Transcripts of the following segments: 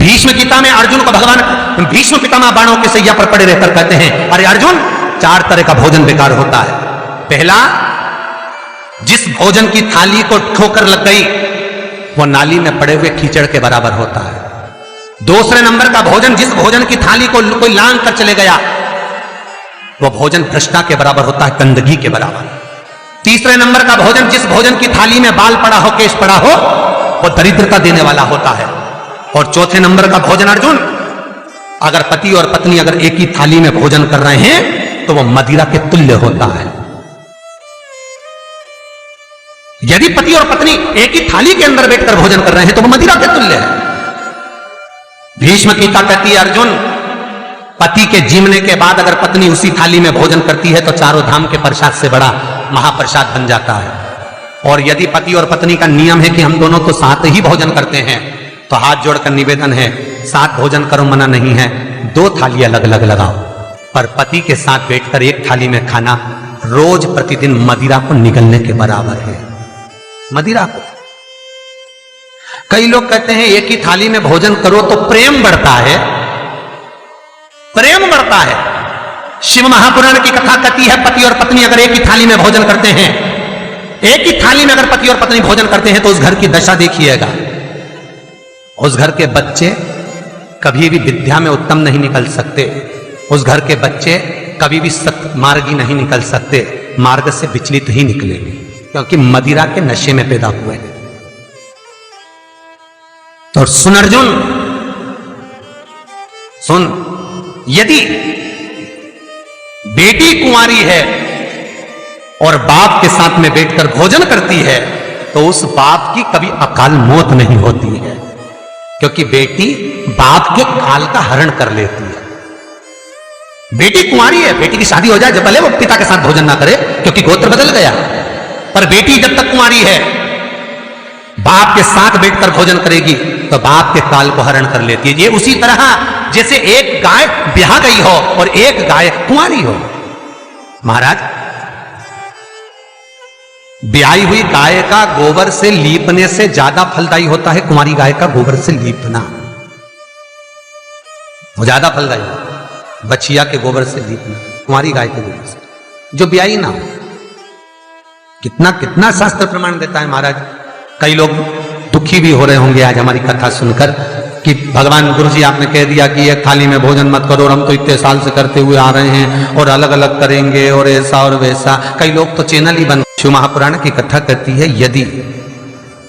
भीष्म गीता में अर्जुन को भगवान भीष्म पितामह बाणों के सैया पर पड़े रहकर कहते हैं, अरे अर्जुन, 4 तरह का भोजन बेकार होता है। पहला, जिस भोजन की थाली को ठोकर लग गई वो नाली में पड़े हुए कीचड़ के बराबर होता है। दूसरे नंबर का भोजन, जिस भोजन की थाली को कोई लांग कर चले गया वो भोजन भ्रष्टा के बराबर होता है, गंदगी के बराबर। तीसरे नंबर का भोजन, जिस भोजन की थाली में बाल पड़ा हो, केश पड़ा हो, वो दरिद्रता देने वाला होता है। और चौथे नंबर का भोजन अर्जुन, अगर पति और पत्नी अगर एक ही थाली में भोजन कर रहे हैं तो वो मदिरा के तुल्य होता है। यदि पति और पत्नी एक ही थाली के अंदर बैठकर भोजन कर रहे हैं तो वो मदिरा के तुल्य है। भीष्म गीता कहती है, अर्जुन, पति के जीवने के बाद अगर पत्नी उसी थाली में भोजन करती है तो चारों धाम के प्रसाद से बड़ा महाप्रसाद बन जाता है। और यदि पति और पत्नी का नियम है कि हम दोनों तो साथ ही भोजन करते हैं तो हाथ जोड़कर निवेदन है, साथ भोजन करो, मना नहीं है, 2 थाली अलग अलग लगाओ। पर पति के साथ बैठकर एक थाली में खाना रोज प्रतिदिन मदिरा को निगलने के बराबर है। मदिरा को कई लोग कहते हैं एक ही थाली में भोजन करो तो प्रेम बढ़ता है। प्रेम बढ़ता है। शिव महापुराण की कथा कहती है, पति और पत्नी अगर एक ही थाली में भोजन करते हैं, एक ही थाली में अगर पति और पत्नी भोजन करते हैं तो उस घर की दशा देखिएगा। उस घर के बच्चे कभी भी विद्या में उत्तम नहीं निकल सकते। उस घर के बच्चे कभी भी सत्मार्गी नहीं निकल सकते, मार्ग से विचलित ही निकलेंगे, क्योंकि मदिरा के नशे में पैदा हुए हैं। तो सुन अर्जुन, सुन, यदि बेटी कुंवारी है और बाप के साथ में बैठकर भोजन करती है तो उस बाप की कभी अकाल मौत नहीं होती है, क्योंकि बेटी बाप के काल का हरण कर लेती है। बेटी कुंवारी है, बेटी की शादी हो जाए जब भले वो पिता के साथ भोजन ना करे क्योंकि गोत्र बदल गया, पर बेटी जब तक कुंवारी है बाप के साथ बैठकर भोजन करेगी तो बाप के काल को हरण कर लेती है। ये उसी तरह जैसे एक गाय ब्याह गई हो और एक गाय कुंवारी हो। महाराज, ब्याही हुई गाय का गोबर से लीपने से ज्यादा फलदायी होता है कुंवारी गाय का गोबर से लीपना। वो ज्यादा फलदायी होता है बछिया के गोबर से लीपना, कुंवारी गाय के गोबर से जो ब्याही ना हो। कितना कितना शास्त्र प्रमाण देता है महाराज। कई लोग दुखी भी हो रहे होंगे आज हमारी कथा सुनकर कि भगवान गुरु जी आपने कह दिया कि एक थाली में भोजन मत करो और हम तो इतने साल से करते हुए आ रहे हैं और अलग अलग करेंगे और ऐसा और वैसा। कई लोग तो चैनल ही बंद। शिव महापुराण की कथा कहती है, यदि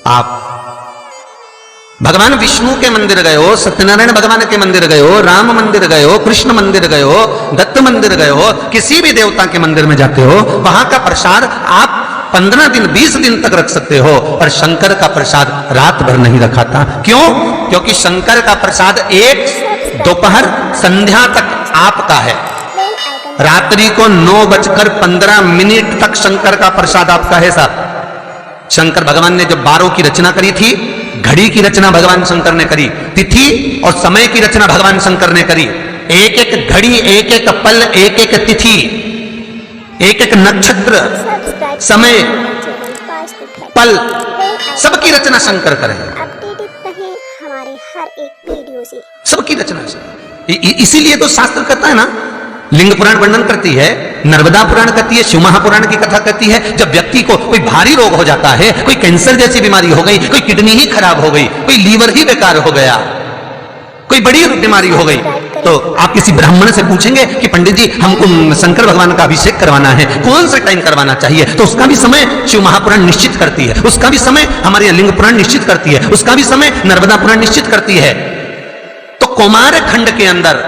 आप भगवान विष्णु के मंदिर गए हो, सत्यनारायण भगवान के मंदिर गए हो, राम मंदिर गए हो, कृष्ण मंदिर गए हो, दत्त मंदिर गए हो, किसी भी देवता के मंदिर में जाते हो, वहां का प्रसाद आप 15 दिन 20 दिन तक रख सकते हो, पर शंकर का प्रसाद रात भर नहीं रखाता। क्यों? क्योंकि शंकर का प्रसाद एक दोपहर संध्या तक आपका है। रात्रि को 9:15 तक शंकर का प्रसाद आपका है साहब। शंकर भगवान ने जब 12 की रचना करी थी, घड़ी की रचना भगवान शंकर ने करी, तिथि और समय की रचना भगवान शंकर ने करी। एक एक घड़ी, एक एक पल, एक एक तिथि, एक एक नक्षत्र, समय, पल, सबकी रचना शंकर करें। हमारे हर एक वीडियो से सबकी रचना से। इसीलिए तो शास्त्र कहता है ना, लिंग पुराण वर्णन करती है, नर्मदा पुराण कहती है, शिव महापुराण की कथा कहती है, जब व्यक्ति को कोई भारी रोग हो जाता है, कोई कैंसर जैसी बीमारी हो गई, कोई किडनी ही खराब हो गई, कोई लीवर ही बेकार हो गया, कोई बड़ी बीमारी हो गई, तो आप किसी ब्राह्मण से पूछेंगे कि पंडित जी हमको शंकर भगवान का अभिषेक करवाना है, कौन सा टाइम करवाना चाहिए? तो उसका भी समय शिव महापुराण निश्चित करती है, उसका भी समय हमारे लिंग पुराण निश्चित करती है, उसका भी समय नर्मदा पुराण निश्चित करती है। तो कौमार खंड के अंदर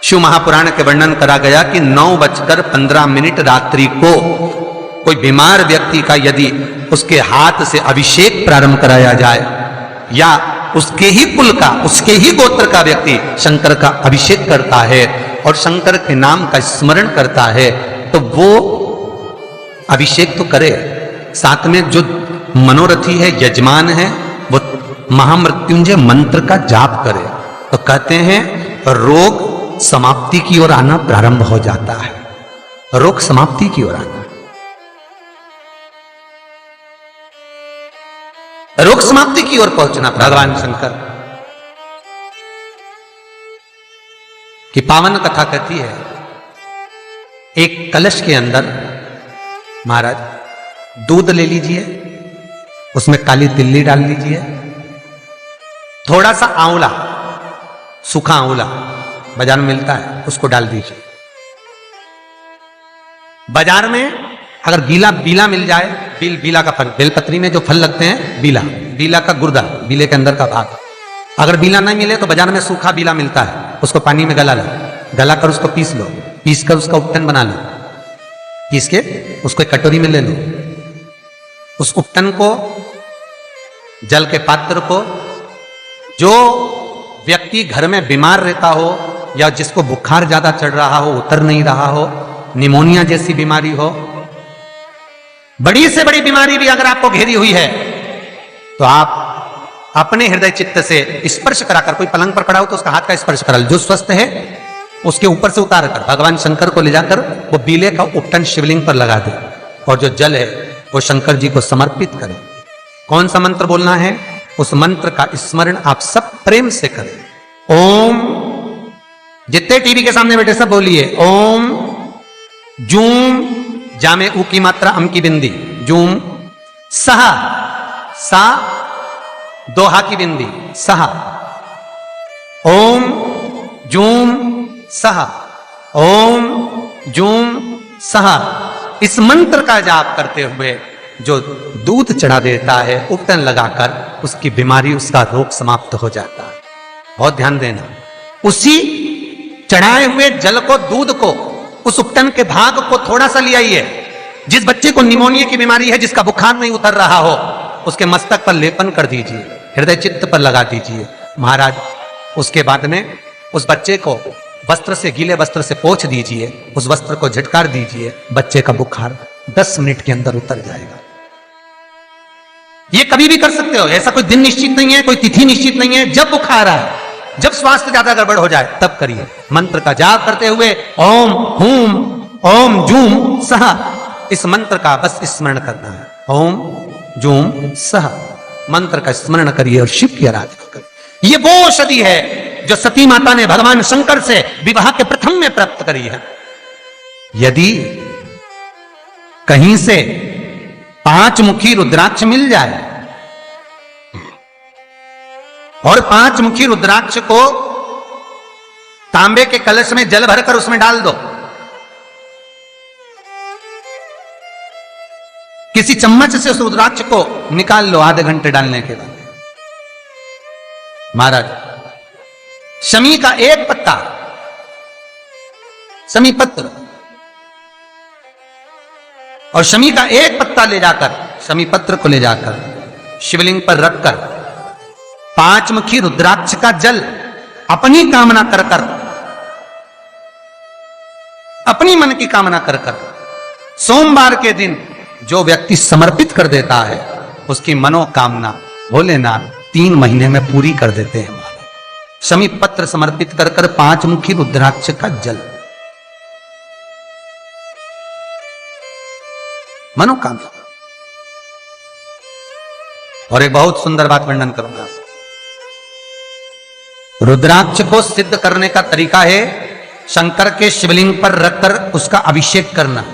शिव महापुराण के वर्णन करा गया कि 9:15 रात्रि को कोई बीमार व्यक्ति का यदि उसके हाथ से अभिषेक प्रारंभ कराया जाए या उसके ही कुल का, उसके ही गोत्र का व्यक्ति शंकर का अभिषेक करता है और शंकर के नाम का स्मरण करता है, तो वो अभिषेक तो करे, साथ में जो मनोरथी है, यजमान है, वो महामृत्युंजय मंत्र का जाप करे, तो कहते हैं रोग समाप्ति की ओर आना प्रारंभ हो जाता है। रोग समाप्ति की ओर आना, रोग समाप्ति की ओर पहुंचना भगवान शंकर। कि पावन कथा कहती है एक कलश के अंदर महाराज दूध ले लीजिए, उसमें काली तिल्ली डाल लीजिए, थोड़ा सा आंवला, सूखा आंवला बाजार में मिलता है, उसको डाल दीजिए। बाजार में अगर गीला बीला मिल जाए, बीला का फल, बेलपत्री में जो फल लगते हैं बीला का गुर्दा, बीले के अंदर का भाग, अगर बीला नहीं मिले तो बाजार में सूखा बीला मिलता है, उसको पानी में गला कर उसको पीस लो, पीस कर उसका उपटन बना लो, पीस के उसको एक कटोरी में ले लो। उस उपटन को, जल के पात्र को, जो व्यक्ति घर में बीमार रहता हो या जिसको बुखार ज्यादा चढ़ रहा हो, उतर नहीं रहा हो, निमोनिया जैसी बीमारी हो, बड़ी से बड़ी बीमारी भी अगर आपको घेरी हुई है, तो आप अपने हृदय चित्त से स्पर्श कराकर, कोई पलंग पर पड़ा हो तो उसका हाथ का स्पर्श करा लो, जो स्वस्थ है उसके ऊपर से उतार कर भगवान शंकर को ले जाकर वो बीले का उपटन शिवलिंग पर लगा दे, और जो जल है वो शंकर जी को समर्पित करें। कौन सा मंत्र बोलना है? उस मंत्र का स्मरण आप सब प्रेम से करें। ओम, जितने टीवी के सामने बैठे सब बोलिए ओम जूम, जामे ऊ की मात्रा, अम की बिंदी, जूम, सहा, सा दोहा की बिंदी, सहा, ओम जूम सहा, ओम जूम सहा। इस मंत्र का जाप करते हुए जो दूध चढ़ा देता है उपटन लगाकर, उसकी बीमारी, उसका रोग समाप्त हो जाता है। बहुत ध्यान देना, उसी चढ़ाए हुए जल को, दूध को, उस उपटन के भाग को थोड़ा सा ले आइए। जिस बच्चे को निमोनिया की बीमारी है, जिसका बुखार नहीं उतर रहा हो, उसके मस्तक पर लेपन कर दीजिए, हृदय चित्त पर लगा दीजिए महाराज। उसके बाद में उस बच्चे को वस्त्र से, गीले वस्त्र से पोंछ दीजिए, उस वस्त्र को झटकार दीजिए, बच्चे का बुखार 10 मिनट के अंदर उतर जाएगा। ये कभी भी कर सकते हो, ऐसा कोई दिन निश्चित नहीं है, कोई तिथि निश्चित नहीं है। जब बुखार आए, जब स्वास्थ्य ज्यादा गड़बड़ हो जाए, तब करिए। मंत्र का जाप करते हुए ओम हूम ओम जूम सहा, इस मंत्र का बस स्मरण करना है। ओम जूम सहा मंत्र का स्मरण करिए और शिव की आराधना करिए। ये वो औषधि है जो सती माता ने भगवान शंकर से विवाह के प्रथम में प्राप्त करी है। यदि कहीं से 5 मुखी रुद्राक्ष मिल जाए और 5 मुखी रुद्राक्ष को तांबे के कलश में जल भरकर उसमें डाल दो, किसी चम्मच से उस रुद्राक्ष को निकाल लो आधे घंटे डालने के बाद, महाराज शमी का एक पत्ता, शमी पत्र, और शमी का एक पत्ता ले जाकर, शमी पत्र को ले जाकर शिवलिंग पर रखकर 5 मुखी रुद्राक्ष का जल अपनी कामना कर कर, अपनी मन की कामना कर कर, सोमवार के दिन जो व्यक्ति समर्पित कर देता है, उसकी मनोकामना भोलेनाथ 3 महीने में पूरी कर देते हैं। शमी पत्र समर्पित कर कर 5 मुखी रुद्राक्ष का जल, मनोकामना। और एक बहुत सुंदर बात वर्णन करूंगा। रुद्राक्ष को सिद्ध करने का तरीका है शंकर के शिवलिंग पर रखकर उसका अभिषेक करना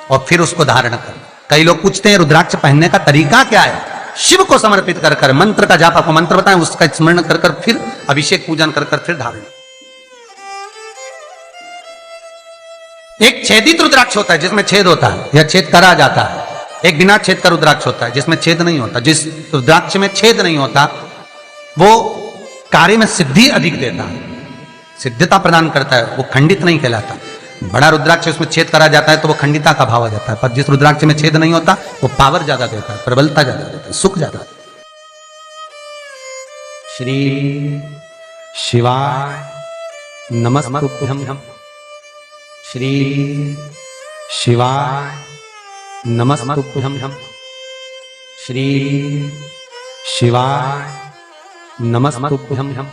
और फिर उसको धारण करना। कई लोग पूछते हैं रुद्राक्ष पहनने का तरीका क्या है? शिव को समर्पित कर कर मंत्र का जाप, आपको मंत्र बताएं, उसका स्मरण कर कर फिर अभिषेक पूजन कर कर फिर धारण। एक छेदित रुद्राक्ष होता है जिसमें छेद होता है या छेद करा जाता है, एक बिना छेद का रुद्राक्ष होता है जिसमें छेद नहीं होता। जिस रुद्राक्ष में छेद नहीं होता वो कार्य में सिद्धि अधिक देता है, सिद्धता प्रदान करता है, वो खंडित नहीं कहलाता। बड़ा रुद्राक्ष उसमें छेद करा जाता है तो वो खंडिता का भाव आ जाता है, पर जिस रुद्राक्ष में छेद नहीं होता वो पावर ज्यादा देता है, प्रबलता ज्यादा देता है, सुख ज्यादा देता है। श्री शिवाय नमस्तुभ्यं, श्री शिवाय नमस्तुभ्यं, श्री शिवाय नमस्तुभ्यं।